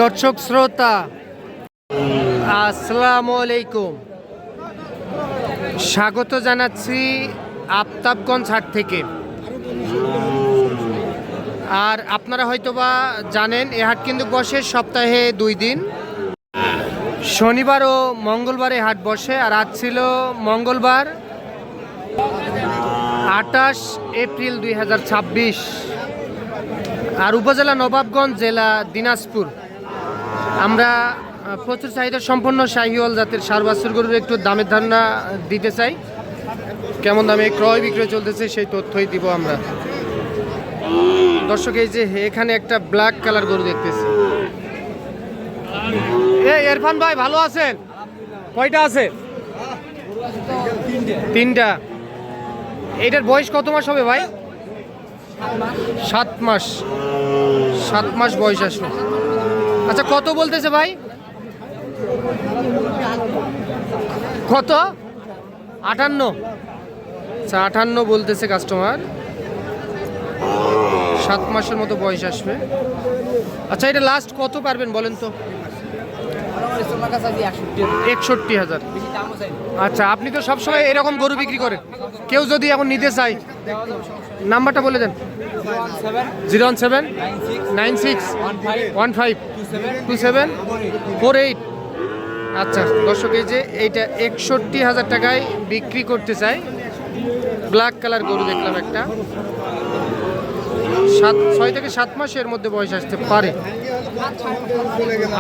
দর্শক শ্রোতা আসসালামু আলাইকুম, স্বাগত জানাচ্ছি আফতাবগঞ্জ হাট থেকে। আর আপনারা হয়তোবা জানেন এ হাট কিন্তু বসে সপ্তাহে 2 দিন, শনিবার ও মঙ্গলবারে হাট বসে। আর আজ ছিল মঙ্গলবার 28 এপ্রিল 2026, আর উপজেলা নবাবগঞ্জ, জেলা দিনাজপুর। আমরা প্রচুর চাহিদা সম্পন্ন শাহিওয়াল জাতের ষাঁড় বাছুর গরুর একটু দামের ধারণা দিতে চাই। কেমন দামে ক্রয় বিক্রয় চলতেছে সেই তথ্যই দিব আমরা। দর্শক, এই যে এখানে একটা ব্ল্যাক কালার গরু দেখতেছি। ইরফান ভাই ভালো আছেন? কয়টা আছে? 3টা। এটার বয়স কত মাস হবে ভাই? 7 মাস। 7 মাস বয়স আসবে। আচ্ছা, কত বলতেছে ভাই? কত? 58। আচ্ছা, 58 বলতেছে কাস্টমার। 7 মাসের মতো বয়স আসবে। আচ্ছা, এটা লাস্ট কত পারবেন বলেন তো? 61,000। আচ্ছা, আপনি তো সবসময় এরকম গরু বিক্রি করেন। কেউ যদি এখন নিতে চায়, নাম্বারটা বলে দেন। 01796152748। আচ্ছা দর্শক, এই যে এইটা 61,000 টাকায় বিক্রি করতে চাই। ব্ল্যাক কালার গরু দেখলাম একটা, 6 থেকে 7 মাসের মধ্যে বয়স আসতে পারে।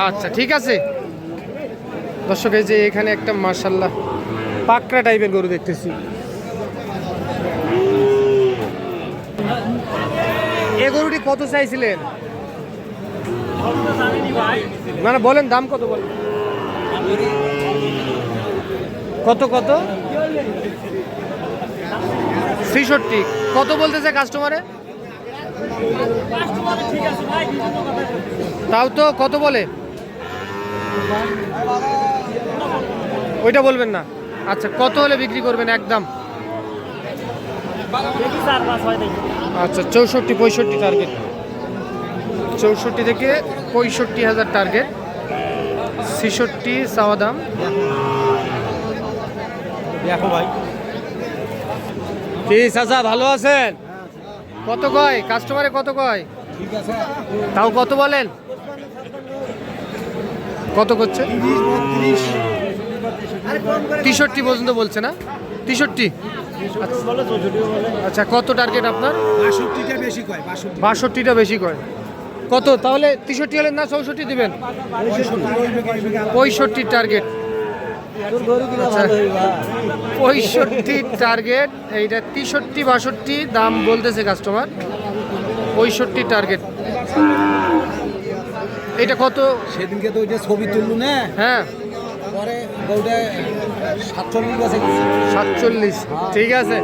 আচ্ছা ঠিক আছে দর্শক, এই যে এখানে একটা মাশাআল্লাহ পাকড়া টাইপের গরু দেখতেছি। এই গরুটি কত চাইছিলেন? মানে বলেন দাম কত বলেন? কত কত? 63। কত বলতেছে কাস্টমারে? তাও তো কত বলে? ওইটা বলবেন না। আচ্ছা, কত হলে বিক্রি করবেন একদম? আচ্ছা, 64-65 টার্গেট। 64 থেকে 65,000 টার্গেট। 66 চাওয়া দাম। দেখো ভাই, কি চাচা ভালো আছেন? কত কয় কাস্টমারে? কত কয়? ঠিক আছে, তাও কত বলেন? কত করছে? 63 পর্যন্ত বলছে না? 63। আচ্ছা, কত টার্গেট আপনার? 62টা বেশি কয়। 62টা বেশি কয়। কত তাহলে? 63 হলেন না 64 দিবেন? 65 টার্গেট। আচ্ছা, 65 টার্গেট। এইটা 63-62 দাম বলতেছে কাস্টমার। 65 টার্গেট। এটা কত? সেদিনকে তো ওই যে ছবি তুললু না, হ্যাঁ, পরে ওইটা 47 আছে। 47। ঠিক আছে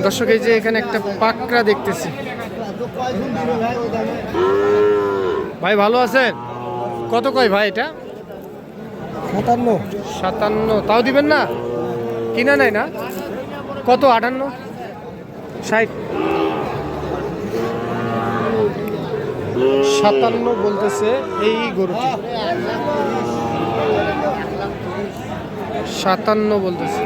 দর্শক, এই যে এখানে একটা পাকড়া দেখতেছি। ভাই ভালো আছেন? কত কয় ভাই এটা? 57। তাও দিবেন না? কিনা নাই না? কত? 58, 60, 57 বলতেছে এই গরুটি। 57 বলতেছে।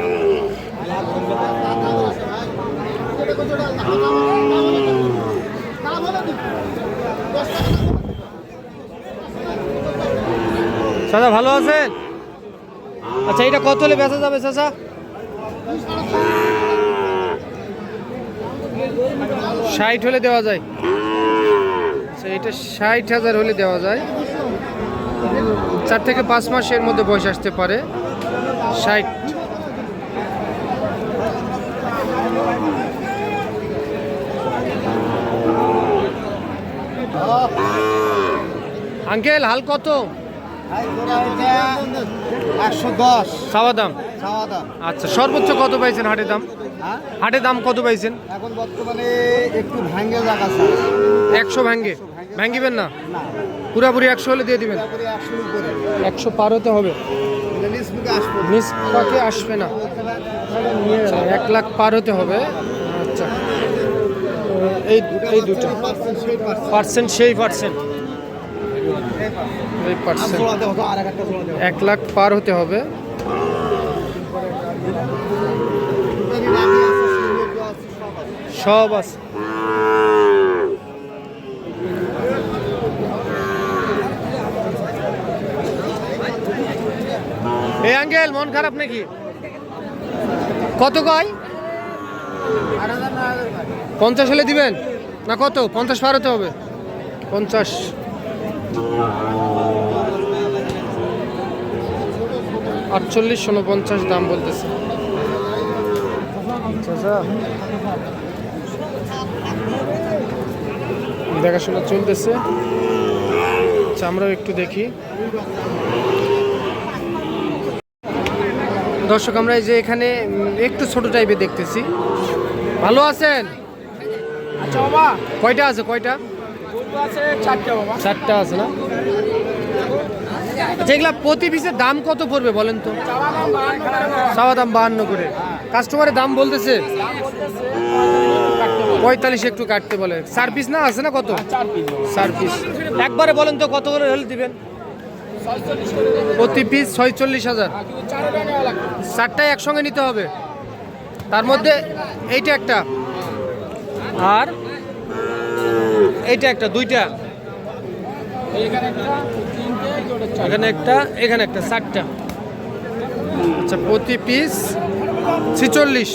চাচা ভালো আছেন? আচ্ছা, এটা কত হলে বেচা যাবে চাচা? 60 হলে দেওয়া যায়। আচ্ছা, এটা 60,000 হলে দেওয়া যায়। 4 থেকে 5 মাসের মধ্যে বয়স আসতে পারে। 60। আঙ্কেল হাল কত? 110 চাওয়া দাম। চাওয়া দাম। আচ্ছা, সর্বোচ্চ কত পাইছেন হাটে দাম? হাটে দাম কত পাইছেন? এখন বর্তমানে একটু ভাঙ্গে জায়গা 100 ভাঙ্গিবেন না? পুরাপুরি 100 হলে দিয়ে দিবেন? 100 উপরে। 100 পার হতে হবে। নিচ পাকে আসবে না। 1 লাখ পার হতে হবে। আচ্ছা, এই দুটো পার্সেন্ট সেই পার্সেন্ট এই পার্সেন্ট 1 লাখ পার হতে হবে। সব আছে। এই আঙ্কেল মন খারাপ নাকি? কত কয়? 50 হলে দিবেন না কত? 50 পার হতে হবে। 50 48 49 দাম বলতেছে। দেখাশোনা চলতেছে। আচ্ছা আমরাও একটু দেখি। দর্শক আমরা এই যে এখানে একটু ছোট টাইপের দেখতেছি। ভালো আছেন? আচ্ছা বাবা, কয়টা আছে? কয়টা? গরু আছে 4টা বাবা। 4টা আছে না? আচ্ছা এগুলা প্রতি পিসের দাম কত পড়বে বলেন তো? চাওয়া দাম 52 করে। কাস্টমারের দাম বলতেছে 45 একটু কাটতে বলে। 4 পিস না আছে না কত? 4 পিস। একবারে বলেন তো কত করে হলে দিবেন? প্রতি পিস 46,000। 4টাই একসঙ্গে নিতে হবে। তার মধ্যে এইটা একটা আর এইটা একটা, দুইটা। এখানে একটা, এখানে একটা, 4টা। আচ্ছা প্রতি পিস 46।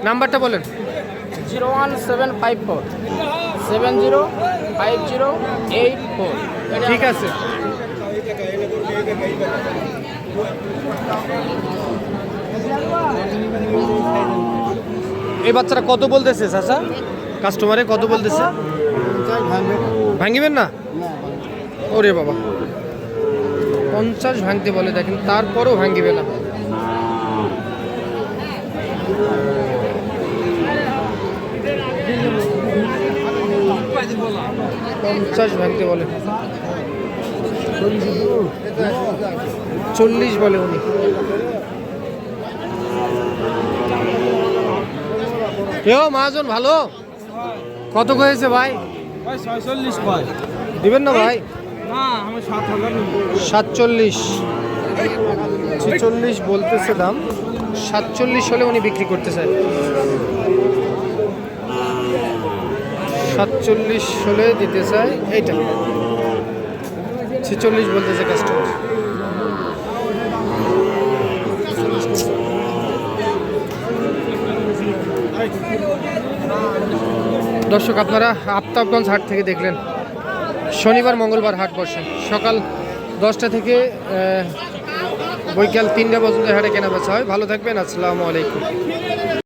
নাম্বারটা বলেন। 01754 705084। ঠিক আছে। এই বাচ্চাটা কত বলতেছে চাচা? কাস্টমারে কত বলতেছে? ভাঙিবেন না? ওরে বাবা 50 ভাঙতে বলে, দেখেন তারপরও ভাঙিবে না। পঞ্চাশ ভাঙতে বলে, 40 বলে উনি। কেউ মহাজন ভালো? কত হয়েছে ভাই? 46 কয় দিবেন না ভাই? না, আমি 7000 নিব। 47 46 বলতেছে দাম। 47 হলে উনি বিক্রি করতে চায়। 47 হলে দিতে চায়। এইটা 46 বলতেছে কাস্টমার। দর্শক আপনারা আফতাবগঞ্জ হাট থেকে দেখলেন। শনিবার মঙ্গলবার হাট বসে সকাল 10টা থেকে বৈকাল 3টা পর্যন্ত হাটে কেনা বেচা হয়। ভালো থাকবেন। আসসালামু আলাইকুম।